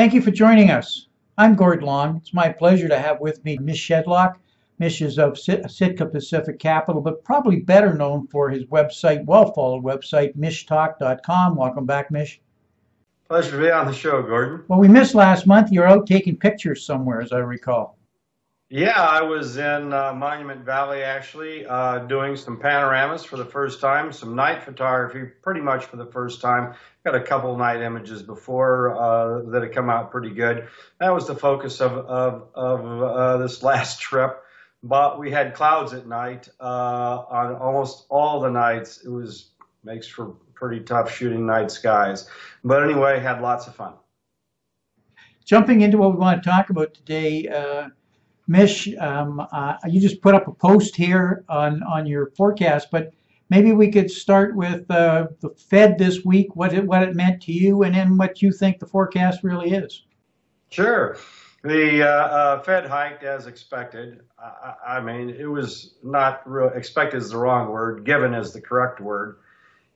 Thank you for joining us. I'm Gord Long. It's my pleasure to have with me Mish Shedlock. Mish is of Sitka Pacific Capital, but probably better known for his website, well-followed website, mishtalk.com. Welcome back, Mish. Pleasure to be on the show, Gordon. Well, we missed last month. You were out taking pictures somewhere, as I recall. Yeah, I was in Monument Valley, actually, doing some panoramas for the first time, some night photography pretty much for the first time. Got a couple night images before that had come out pretty good. That was the focus of this last trip. But we had clouds at night on almost all the nights. Makes for pretty tough shooting night skies. But anyway, had lots of fun. Jumping into what we want to talk about today, Mish, you just put up a post here on your forecast, but maybe we could start with the Fed this week, what it meant to you, and then what you think the forecast really is. Sure. The Fed hiked as expected. I mean, it was not real. Expected is the wrong word. Given is the correct word.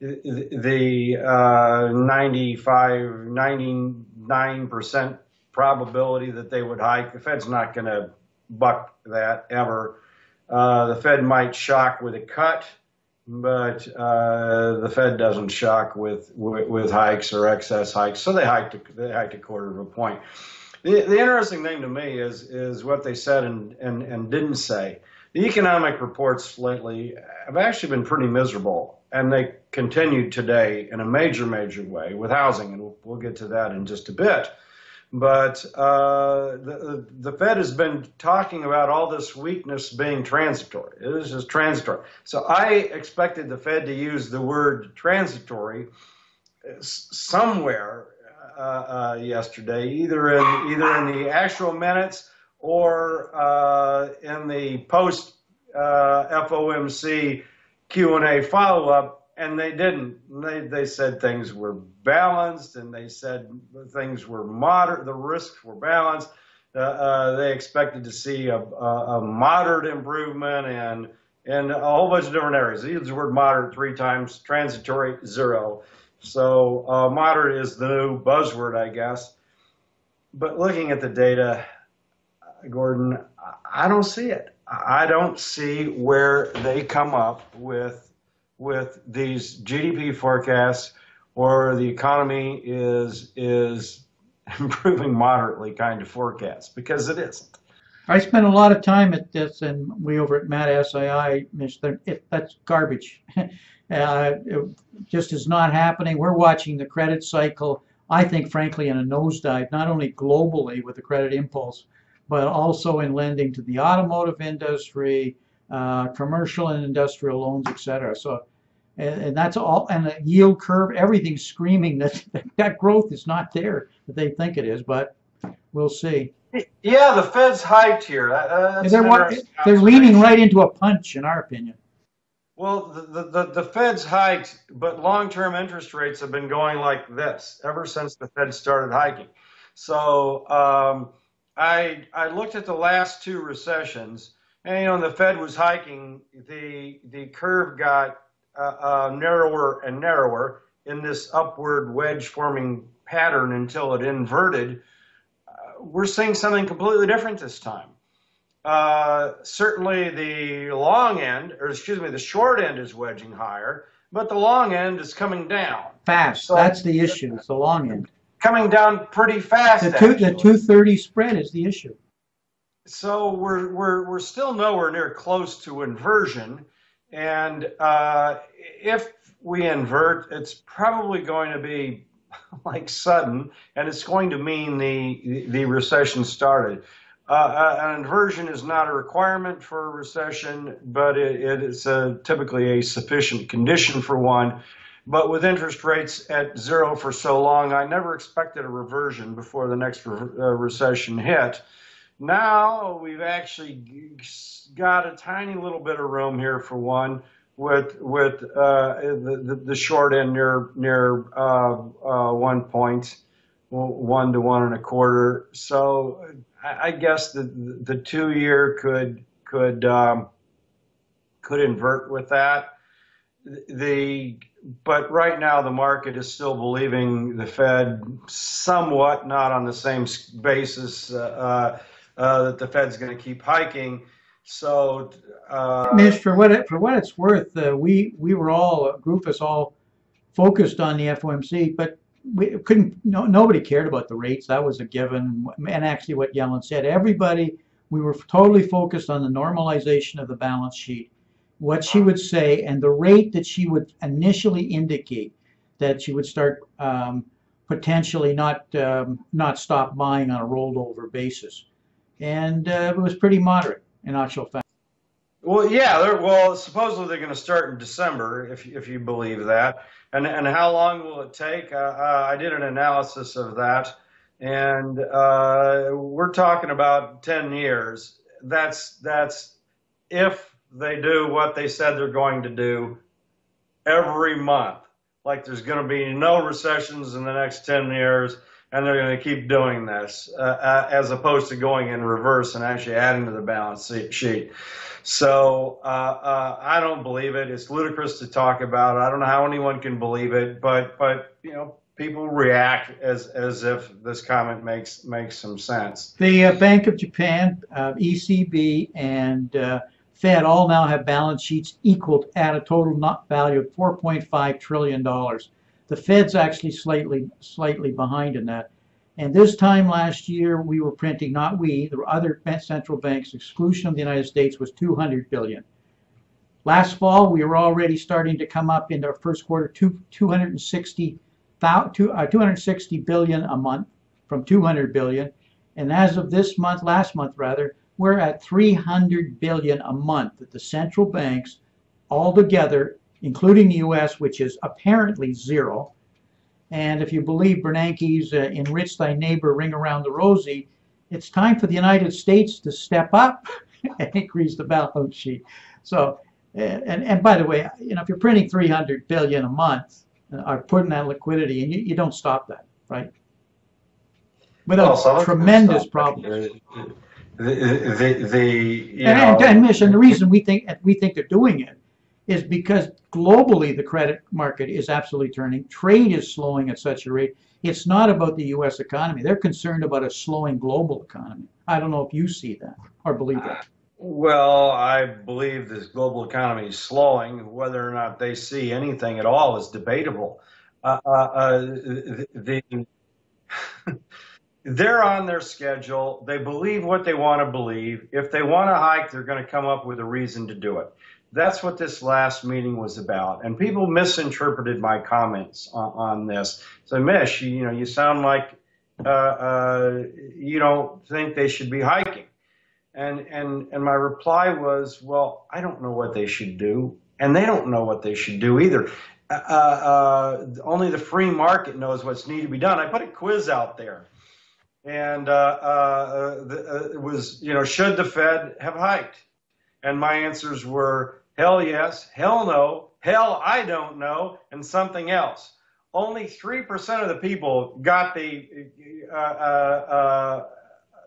The 99% probability that they would hike. The Fed's not going to buck that ever. The Fed might shock with a cut, but the Fed doesn't shock with hikes or excess hikes. So they hiked a quarter of a point. The interesting thing to me is what they said and didn't say. The economic reports lately have actually been pretty miserable, and they continued today in a major way with housing, and we'll get to that in just a bit. But the Fed has been talking about all this weakness being transitory. It is just transitory. So I expected the Fed to use the word transitory somewhere yesterday, either in the actual minutes or in the post FOMC Q&A follow-up. And they didn't. They said things were balanced, and they said things were moderate. The risks were balanced. They expected to see a moderate improvement in a whole bunch of different areas. They used the word moderate 3 times, transitory 0. So moderate is the new buzzword, I guess. But looking at the data, Gordon, I don't see it. I don't see where they come up with these GDP forecasts, or the economy is improving moderately kind of forecasts, because it isn't. I spent a lot of time at this, and we over at Matt SII, that's garbage. It just is not happening. We're watching the credit cycle, I think, frankly, in a nosedive, not only globally with the credit impulse, but also in lending to the automotive industry, commercial and industrial loans, etc. So, and that's all, and the yield curve, everything's screaming that growth is not there that they think it is, but we'll see. Yeah, the Fed's hiked here. They're leaning right into a punch, in our opinion. Well, the Fed's hiked, but long-term interest rates have been going like this ever since the Fed started hiking. So I looked at the last 2 recessions, and the Fed was hiking. The curve got narrower and narrower in this upward wedge-forming pattern until it inverted. We're seeing something completely different this time. Certainly the the short end is wedging higher, but the long end is coming down. Fast. So that's the issue. It's the long end. Coming down pretty fast. The 230 spread is the issue. So we're still nowhere near close to inversion, and if we invert, it's probably going to be like sudden, and it's going to mean the recession started. An inversion is not a requirement for a recession, but it is typically a sufficient condition for one. But with interest rates at 0 for so long, I never expected a reversion before the next recession hit. Now we've actually got a tiny little bit of room here for one, with the short end near 1 point, 1 to 1 1/4. So I guess the 2-year could invert with that. The but right now the market is still believing the Fed somewhat, not on the same basis that the Fed's going to keep hiking. So, Mish, for what it's worth, we were all a group us all focused on the FOMC, but we couldn't. No, nobody cared about the rates. That was a given. And actually, what Yellen said, we were totally focused on the normalization of the balance sheet, what she would say, and the rate that she would initially indicate that she would start potentially not stop buying on a rolled over basis, and it was pretty moderate in actual fact. well, yeah, well, supposedly they're going to start in December, if you believe that. And how long will it take? I did an analysis of that, and we're talking about 10 years. That's if they do what they said they're going to do every month. Like there's going to be no recessions in the next 10 years, and they're going to keep doing this, as opposed to going in reverse and actually adding to the balance sheet. So I don't believe it. It's ludicrous to talk about. I don't know how anyone can believe it, but people react as if this comment makes some sense. The Bank of Japan, ECB, and Fed all now have balance sheets equal at a total value of $4.5 trillion. The Fed's actually slightly behind in that. And this time last year, we were printing, not we, the other central banks, exclusion of the United States, was 200 billion. Last fall, we were already starting to come up in our first quarter 260 billion a month from 200 billion. And as of this month, last month rather, we're at 300 billion a month that the central banks altogether, including the US, which is apparently zero. And if you believe Bernanke's enrich thy neighbor, ring around the rosy, it's time for the United States to step up and increase the balance sheet. So, and by the way, if you're printing 300 billion a month, are putting that liquidity, and you don't stop that, right? Without tremendous problems. And Mish, and the reason we think they're doing it is because globally the credit market is absolutely turning. Trade is slowing at such a rate. It's not about the U.S. economy. They're concerned about a slowing global economy. I don't know if you see that or believe that. Well, I believe this global economy is slowing. Whether or not they see anything at all is debatable. They're on their schedule. They believe what they want to believe. If they want to hike, they're going to come up with a reason to do it. That's what this last meeting was about. And people misinterpreted my comments on this. So, Mish, you sound like you don't think they should be hiking. And my reply was, well, I don't know what they should do, and they don't know what they should do either. Only the free market knows what's needed to be done. I put a quiz out there, and it was, should the Fed have hiked? And my answers were, hell yes, hell no, hell I don't know, and something else. Only 3% of the people got the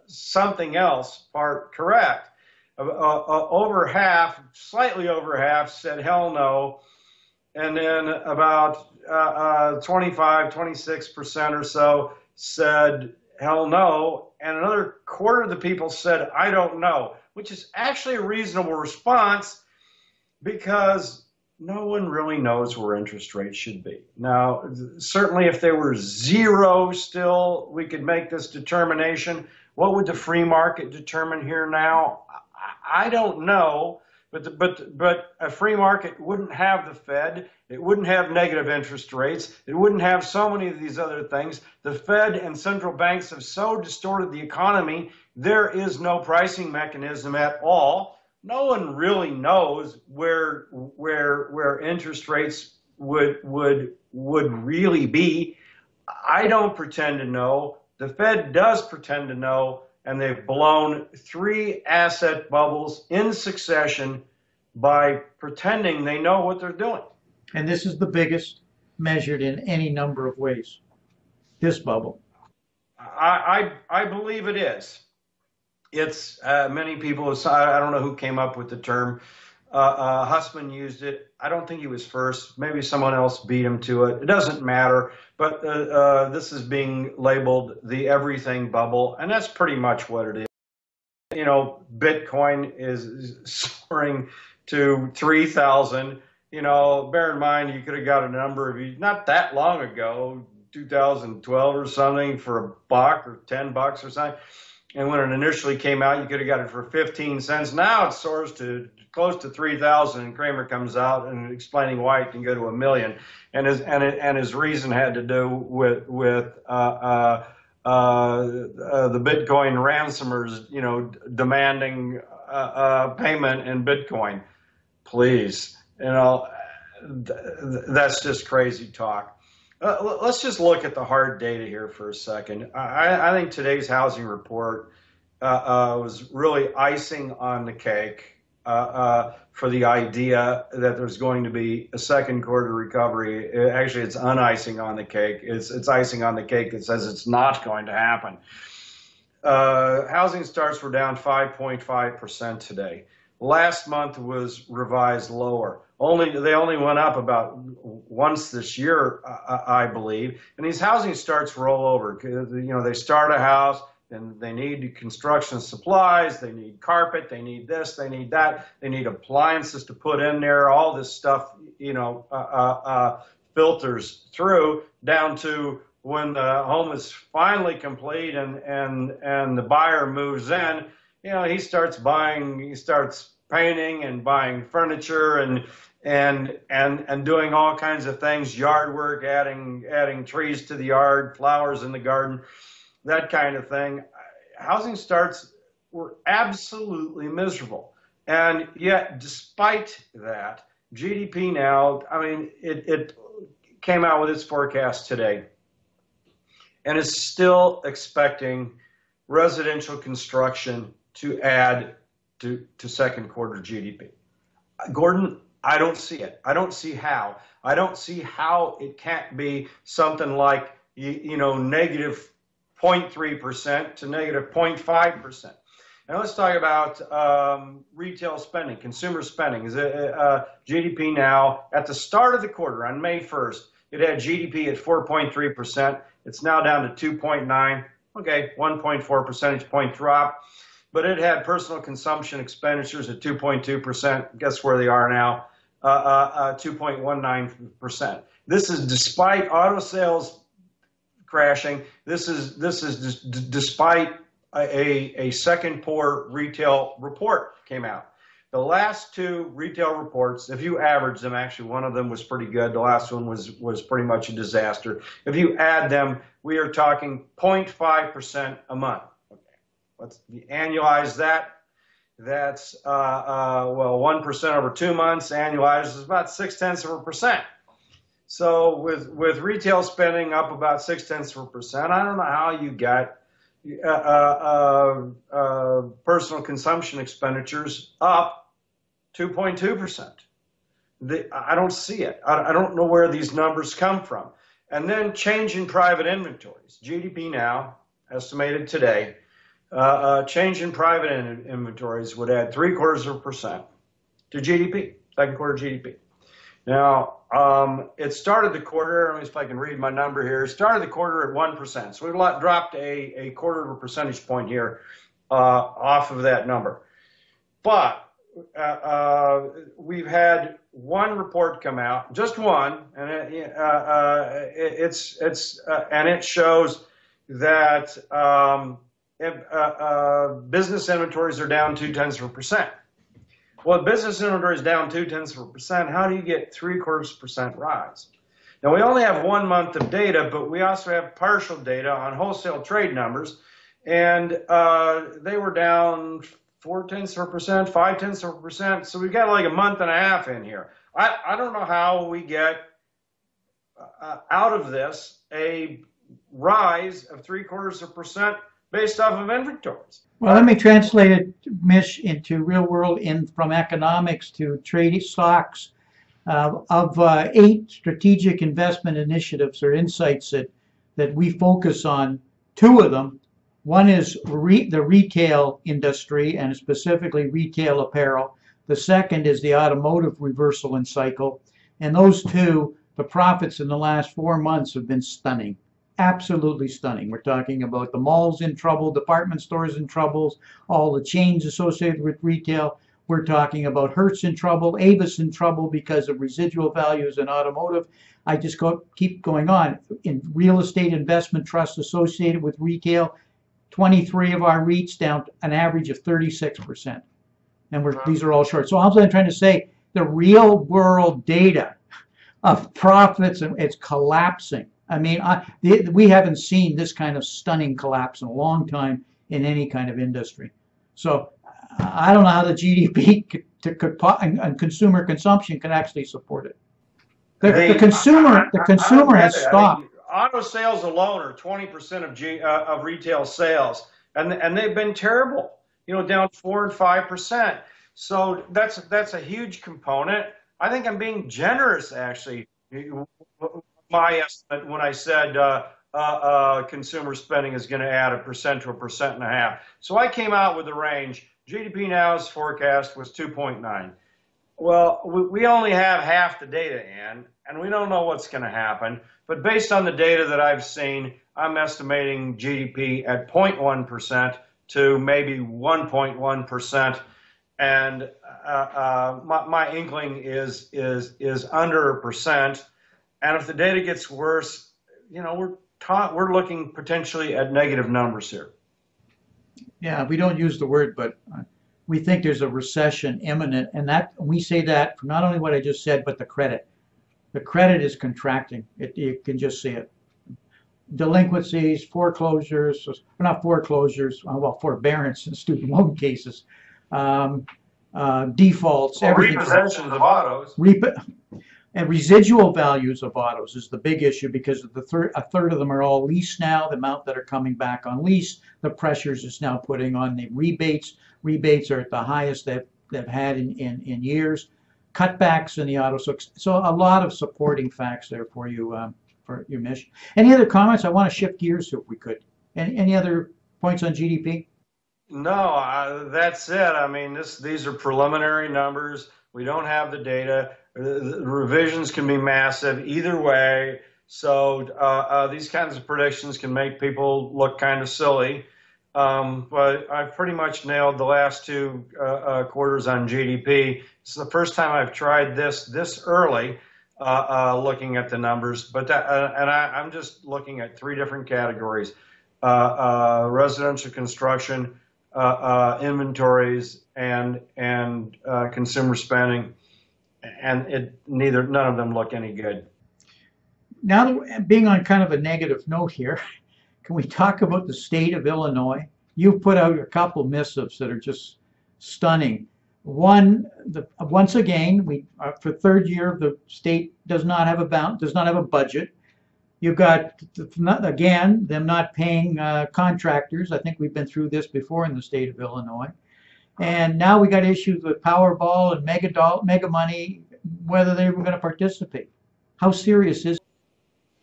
something else part correct. Over half, slightly over half, said hell no, and then about 26% or so said hell no, and another quarter of the people said I don't know, which is actually a reasonable response because no one really knows where interest rates should be. Now, certainly if they were zero still, we could make this determination. What would the free market determine here now? I don't know, but a free market wouldn't have the Fed. It wouldn't have negative interest rates. It wouldn't have so many of these other things. The Fed and central banks have so distorted the economy, there is no pricing mechanism at all. No one really knows where interest rates would really be. I don't pretend to know. The Fed does pretend to know, and they've blown 3 asset bubbles in succession by pretending they know what they're doing. And this is the biggest measured in any number of ways, this bubble. I believe it is. It's many people have, I don't know who came up with the term, Hussman used it. I don't think he was first. Maybe someone else beat him to it. It doesn't matter. But this is being labeled the everything bubble, and that's pretty much what it is. You know, Bitcoin is soaring to 3,000. You know, bear in mind, you could have got a number of, not that long ago, 2012 or something, for a buck or $10 or something. And when it initially came out, you could have got it for 15 cents. Now it soars to close to 3,000, and Kramer comes out and explaining why it can go to $1 million. And his reason had to do with the Bitcoin ransomers, you know, demanding payment in Bitcoin. Please, you know, that's just crazy talk. Let's just look at the hard data here for a second. I think today's housing report was really icing on the cake for the idea that there's going to be a second quarter recovery. Actually, it's un-icing on the cake. It's icing on the cake that says it's not going to happen. Housing starts were down 5.5% today. Last month was revised lower. They only went up about once this year, I believe. And these housing starts roll over. You know, they start a house, and they need construction supplies, they need carpet, they need this, they need that, they need appliances to put in there. All this stuff, you know, filters through down to when the home is finally complete and the buyer moves in. You know, he starts painting and buying furniture and doing all kinds of things, yard work, adding trees to the yard, flowers in the garden, that kind of thing. Housing starts were absolutely miserable. And yet, despite that, GDP now, I mean, it came out with its forecast today and is still expecting residential construction to add to second quarter GDP. Gordon, I don't see it. I don't see how. I don't see how it can't be something like, you know, negative 0.3% to negative 0.5%. Now let's talk about retail spending, consumer spending. GDP now, at the start of the quarter, on May 1st, it had GDP at 4.3%. It's now down to 2.9. Okay, 1.4 percentage point drop. But it had personal consumption expenditures at 2.2%. Guess where they are now? 2.19%. This is despite auto sales crashing. This is despite a second poor retail report came out. The last two retail reports, if you average them, actually one of them was pretty good. The last one was pretty much a disaster. If you add them, we are talking 0.5% a month. Let's annualize that. That's, well, 1% over 2 months, annualized is about 0.6%. So with retail spending up about 0.6%, I don't know how you got personal consumption expenditures up 2.2%. I don't see it. I don't know where these numbers come from. And then change in private inventories. GDP now, estimated today, change in private inventories would add 0.75% to GDP, second quarter GDP. Now, it started the quarter, let me see if I can read my number here, it started the quarter at 1%. So we've dropped a quarter of a percentage point here off of that number. But we've had one report come out, just one, and it shows that business inventories are down 0.2%. Well, business inventory is down 0.2%. How do you get 0.75% rise? Now, we only have 1 month of data, but we also have partial data on wholesale trade numbers, and they were down 0.4%, 0.5%. So we've got like a month and a half in here. I don't know how we get out of this a rise of 0.75% based off of inventories. Well, let me translate it, Mish, into real world, from economics to trade stocks. Of 8 strategic investment initiatives or insights that we focus on, 2 of them, one is the retail industry and specifically retail apparel. The second is the automotive reversal in cycle. And those two, the profits in the last 4 months have been stunning. Absolutely stunning. We're talking about the malls in trouble, department stores in troubles, all the chains associated with retail. We're talking about Hertz in trouble, Avis in trouble because of residual values in automotive. I just keep going on. In real estate investment trusts associated with retail, 23 of our REITs down an average of 36%. And these are all short. So I'm trying to say the real world data of profits, and it's collapsing. I mean, we haven't seen this kind of stunning collapse in a long time in any kind of industry. So I don't know how the GDP and consumer consumption can actually support it. The consumer has stopped. I mean, auto sales alone are 20% of retail sales, and they've been terrible. Down 4 and 5%. So that's a huge component. I think I'm being generous, actually. My estimate when I said consumer spending is going to add 1% to 1.5%. So I came out with a range. GDP Now's forecast was 2.9. Well, we only have half the data in, and we don't know what's going to happen. But based on the data that I've seen, I'm estimating GDP at 0.1% to maybe 1.1%. And my inkling is under 1%. And if the data gets worse, we're looking potentially at negative numbers here. Yeah, we don't use the word, but we think there's a recession imminent, and that we say that for not only what I just said, but the credit. The credit is contracting. You can just see it. Delinquencies, foreclosures, not foreclosures, well, forbearance in student loan cases, defaults, everything. Repossessions of autos. And residual values of autos is the big issue because a third of them are all leased now. The amount that are coming back on lease, the pressures it's now putting on the rebates. Rebates are at the highest they've had in years. Cutbacks in the auto. So a lot of supporting facts there for you, Mish. Any other comments? I want to shift gears if we could. Any other points on GDP? No, that's it. I mean, these are preliminary numbers. We don't have the data. The revisions can be massive either way. So these kinds of predictions can make people look kind of silly. But I've pretty much nailed the last two quarters on GDP. It's the first time I've tried this early, looking at the numbers. But I'm just looking at 3 different categories: residential construction, inventories, and consumer spending. And none of them look any good. Now, being on kind of a negative note here, can we talk about the state of Illinois? You've put out a couple missives that are just stunning. One, once again, for third year, the state does not have a budget. You've got, again, them not paying contractors. I think we've been through this before in the state of Illinois. And now we got issues with Powerball and Mega Money, whether they were going to participate. How serious is it?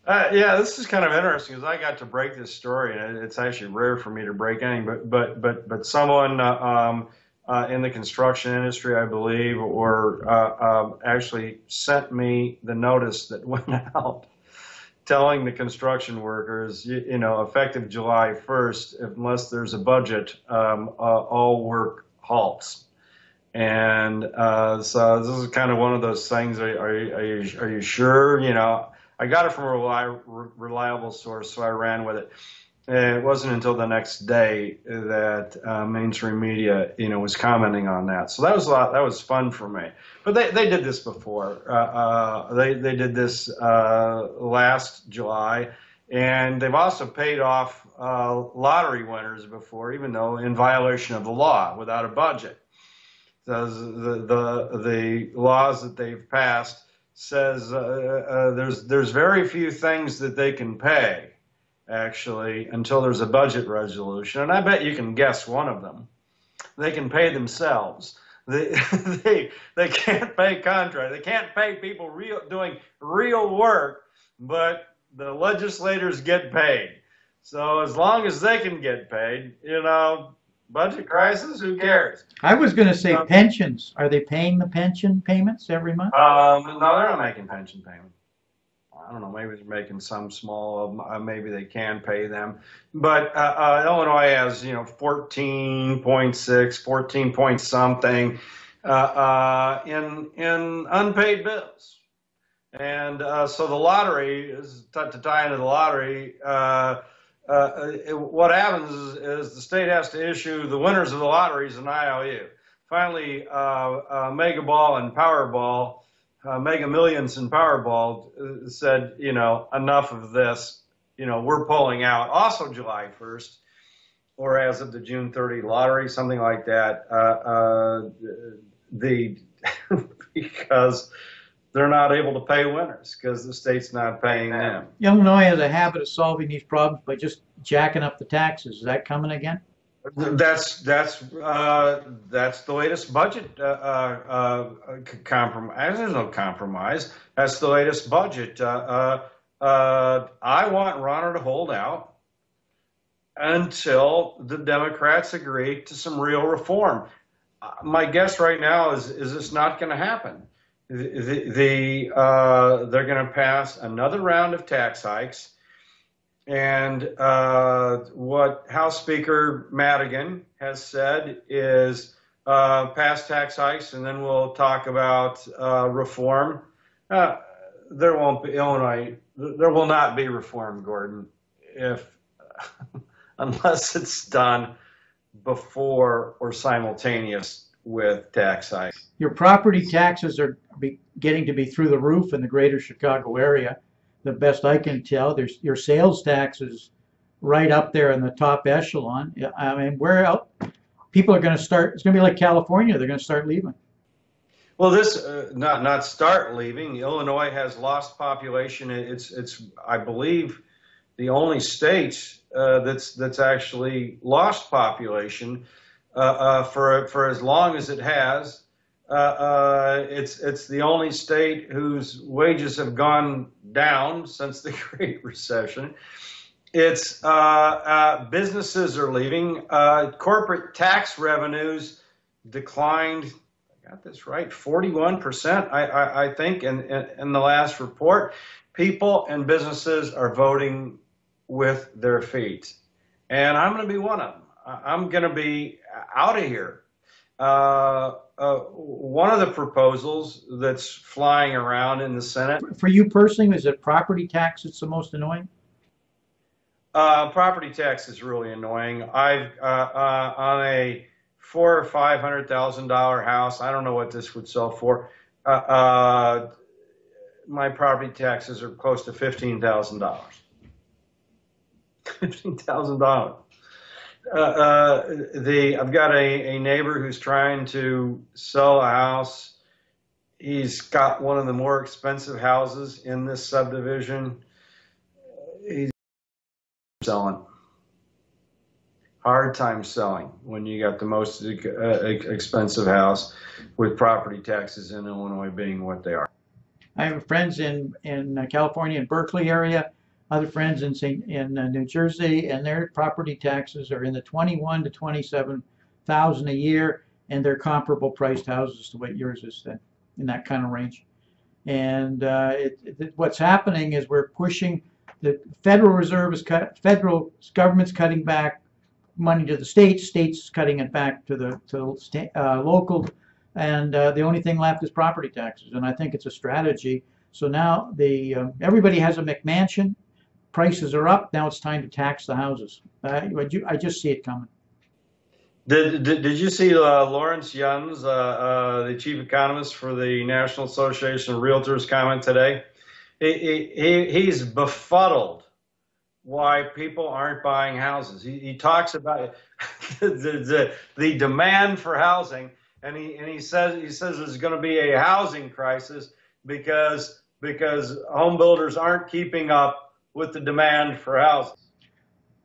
Yeah, this is kind of interesting because I got to break this story, and it's actually rare for me to break anything. But someone in the construction industry, I believe, or actually sent me the notice that went out telling the construction workers, effective July 1st, unless there's a budget, all work halts. And so this is kind of one of those things. Are you sure? I got it from a reliable source, so I ran with it. And it wasn't until the next day that mainstream media, was commenting on that. So that was fun for me. But they did this before. They did this last July, and they've also paid off lottery winners before, even though in violation of the law, without a budget. So the laws that they've passed says there's very few things that they can pay, actually, until there's a budget resolution. And I bet you can guess one of them. They can pay themselves. They can't pay contractors. They can't pay people doing real work, but the legislators get paid. So as long as they can get paid, Budget crisis? Who cares? I was going to say pensions. Are they paying the pension payments every month? No, they're not making pension payments. I don't know, maybe they're making some small, maybe they can pay them. But Illinois has, 14.6, 14 point something in unpaid bills. And so the lottery, is to tie into the lottery, what happens is the state has to issue the winners of the lotteries an IOU. Finally, Mega Ball and Powerball, Mega Millions and Powerball said, enough of this. We're pulling out. Also July 1st, or as of the June 30 lottery, something like that. Because they're not able to pay winners because the state's not paying them. Illinois has a habit of solving these problems by just jacking up the taxes. Is that coming again? That's the latest budget compromise. There's no compromise. That's the latest budget. I want Ronner to hold out until the Democrats agree to some real reform. My guess right now is this not going to happen. They're going to pass another round of tax hikes. And what House Speaker Madigan has said is pass tax hikes, and then we'll talk about reform. There won't be Illinois. There will not be reform, Gordon, unless it's done before or simultaneous with tax hikes. Your property taxes are getting to be through the roof in the greater Chicago area. The best I can tell, there's your sales taxes right up there in the top echelon. I mean, where else? People are going to start, it's going to be like California, they're going to start leaving. Well, this, not start leaving. Illinois has lost population. It's I believe, the only state that's actually lost population for as long as it has. It's the only state whose wages have gone down since the Great Recession. It's businesses are leaving. Corporate tax revenues declined. I got this right, 41%. I think in the last report. People and businesses are voting with their feet, and I'm going to be one of them. I'm going to be out of here. One of the proposals that's flying around in the Senate. For you personally, is it property tax that's the most annoying? Property tax is really annoying. I've on a $400,000 or $500,000 house. I don't know what this would sell for. My property taxes are close to $15,000. $15,000. I've got a neighbor who's trying to sell a house. He's got one of the more expensive houses in this subdivision. He's selling. Hard time selling when you got the most expensive house, with property taxes in Illinois being what they are. I have friends in California, in Berkeley area, other friends in New Jersey, and their property taxes are in the 21 to 27,000 a year, and they're comparable priced houses to what yours is, in that kind of range. And what's happening is we're pushing. The Federal Reserve federal government's cutting back money to the states cutting it back to the local, and the only thing left is property taxes. And I think it's a strategy. So now everybody has a McMansion. Prices are up. Now it's time to tax the houses. I just see it coming. Did you see Lawrence Yunn's, the chief economist for the National Association of Realtors, comment today? He's befuddled why people aren't buying houses. He talks about the demand for housing, and he says there's going to be a housing crisis because home builders aren't keeping up with the demand for houses.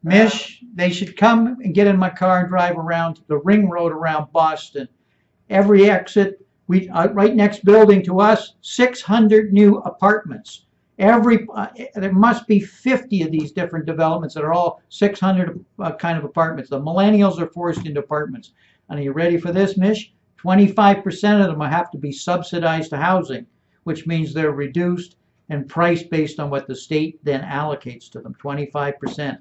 Mish, they should come and get in my car and drive around the ring road around Boston. Every exit, right next building to us, 600 new apartments. There must be 50 of these different developments that are all 600 kind of apartments. The millennials are forced into apartments. And are you ready for this, Mish? 25% of them have to be subsidized to housing, which means they're reduced and priced based on what the state then allocates to them, 25%.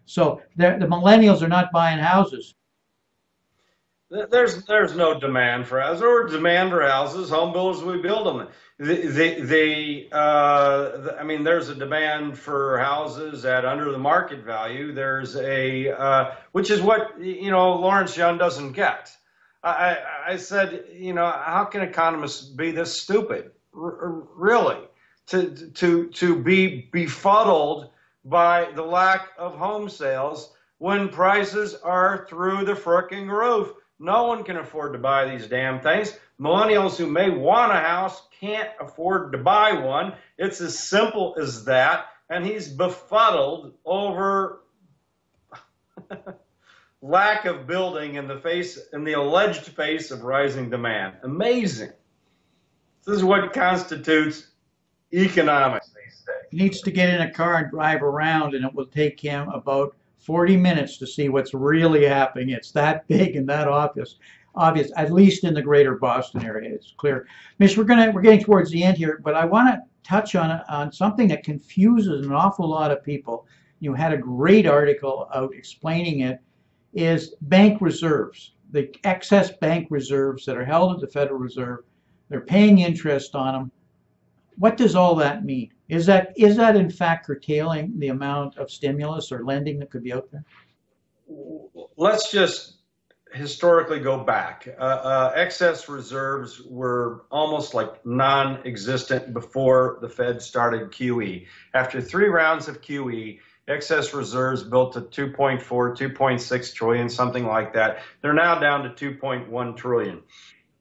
So the millennials are not buying houses. There's no demand for houses or demand for houses. Home builders, we build them. I mean, there's a demand for houses at under the market value. There's which is what, Lawrence Young doesn't get. I said, how can economists be this stupid? Really? To be befuddled by the lack of home sales when prices are through the frickin' roof. No one can afford to buy these damn things. Millennials who may want a house can't afford to buy one. It's as simple as that. And he's befuddled over lack of building in the alleged face of rising demand. Amazing. This is what constitutes economics these days. He needs to get in a car and drive around, and it will take him about 40 minutes to see what's really happening. It's that big and that obvious, at least in the greater Boston area. It's clear. Mish, we're getting towards the end here, but I want to touch on something that confuses an awful lot of people. You had a great article out explaining it, is bank reserves, the excess bank reserves that are held at the Federal Reserve. They're paying interest on them. What does all that mean? Is that in fact curtailing the amount of stimulus or lending that could be out there? Let's just historically go back. Excess reserves were almost like non-existent before the Fed started QE. After 3 rounds of QE, excess reserves built to 2.4, 2.6 trillion, something like that. They're now down to 2.1 trillion.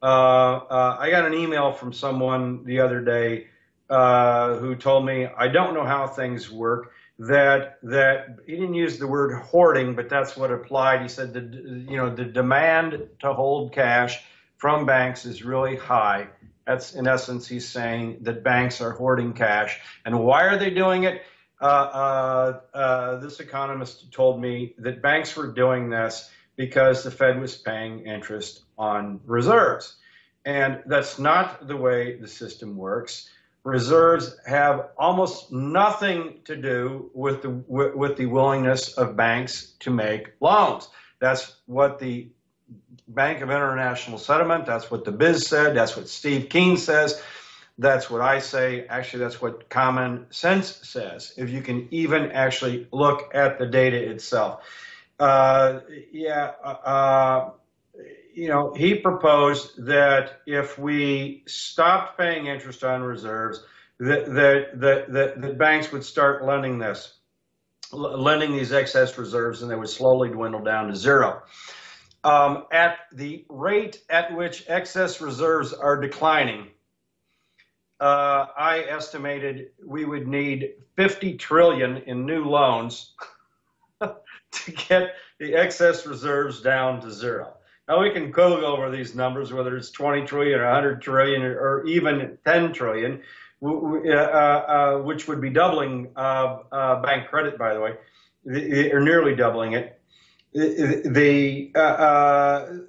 I got an email from someone the other day who told me, I don't know how things work, that he didn't use the word hoarding, but that's what applied. He said the demand to hold cash from banks is really high. That's in essence, he's saying that banks are hoarding cash. And why are they doing it? This economist told me that banks were doing this because the Fed was paying interest on reserves. And that's not the way the system works. Reserves have almost nothing to do with the willingness of banks to make loans. That's what the Bank of International Settlement, that's what the Biz said, that's what Steve Keen says, that's what I say. Actually, that's what common sense says, if you can even actually look at the data itself. He proposed that if we stopped paying interest on reserves, that banks would start lending these excess reserves, and they would slowly dwindle down to zero. At the rate at which excess reserves are declining, I estimated we would need 50 trillion in new loans to get the excess reserves down to zero. Now, we can go over these numbers, whether it's 20 trillion or 100 trillion or even 10 trillion, which would be doubling bank credit, by the way, or nearly doubling it.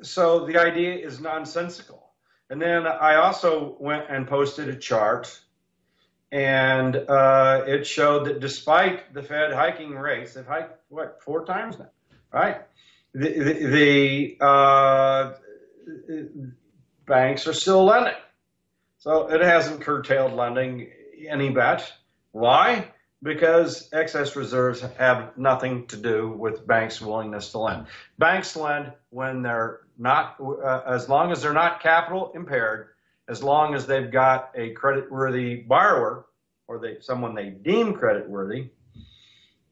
So the idea is nonsensical. And then I also went and posted a chart, and it showed that despite the Fed hiking rates, they've hiked, 4 times now, right? The banks are still lending. So it hasn't curtailed lending any bit. Why? Because excess reserves have nothing to do with banks' willingness to lend. Banks lend when they're not, as long as they're not capital impaired, as long as they've got a creditworthy borrower or someone they deem creditworthy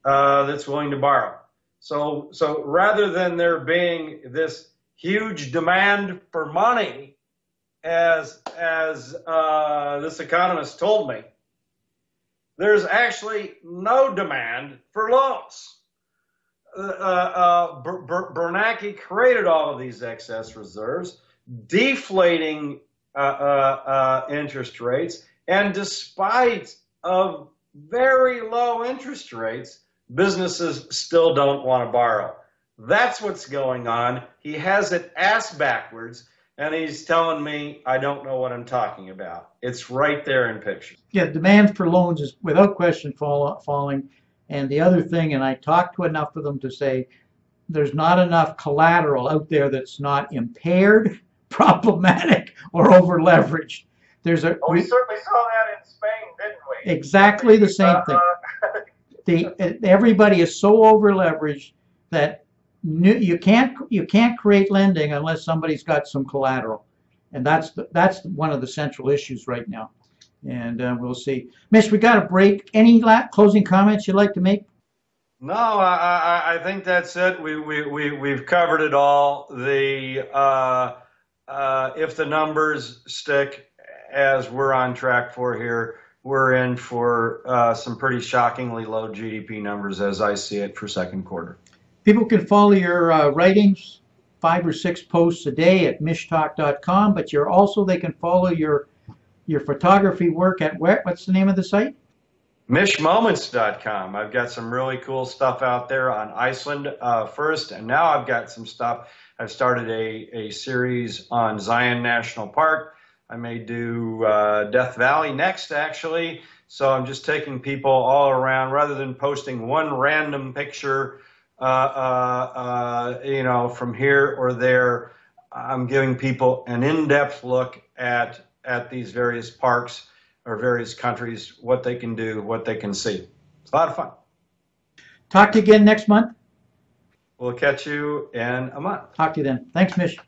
that's willing to borrow. So rather than there being this huge demand for money, as this economist told me, there's actually no demand for loans. Bernanke created all of these excess reserves, deflating interest rates, and despite of very low interest rates, businesses still don't want to borrow. That's what's going on. He has it ass backwards, and he's telling me I don't know what I'm talking about. It's right there in pictures. Yeah, demand for loans is without question falling. And the other thing, and I talked to enough of them to say, there's not enough collateral out there that's not impaired, problematic, or over leveraged. We certainly saw that in Spain, didn't we? Exactly the same thing. Everybody is so over leveraged that you can't create lending unless somebody's got some collateral, and that's one of the central issues right now. And we'll see. Mish, we got a break. Any closing comments you'd like to make? No, I think that's it. We've covered it all. If the numbers stick as we're on track for here, we're in for some pretty shockingly low GDP numbers as I see it for second quarter. People can follow your writings, 5 or 6 posts a day at mishtalk.com, but they can follow your photography work at what's the name of the site? Mishmoments.com. I've got some really cool stuff out there on Iceland first, and now I've got some stuff. I've started a series on Zion National Park. I may do Death Valley next, actually. So I'm just taking people all around rather than posting one random picture, from here or there. I'm giving people an in-depth look at these various parks or various countries, what they can do, what they can see. It's a lot of fun. Talk to you again next month. We'll catch you in a month. Talk to you then. Thanks, Mish.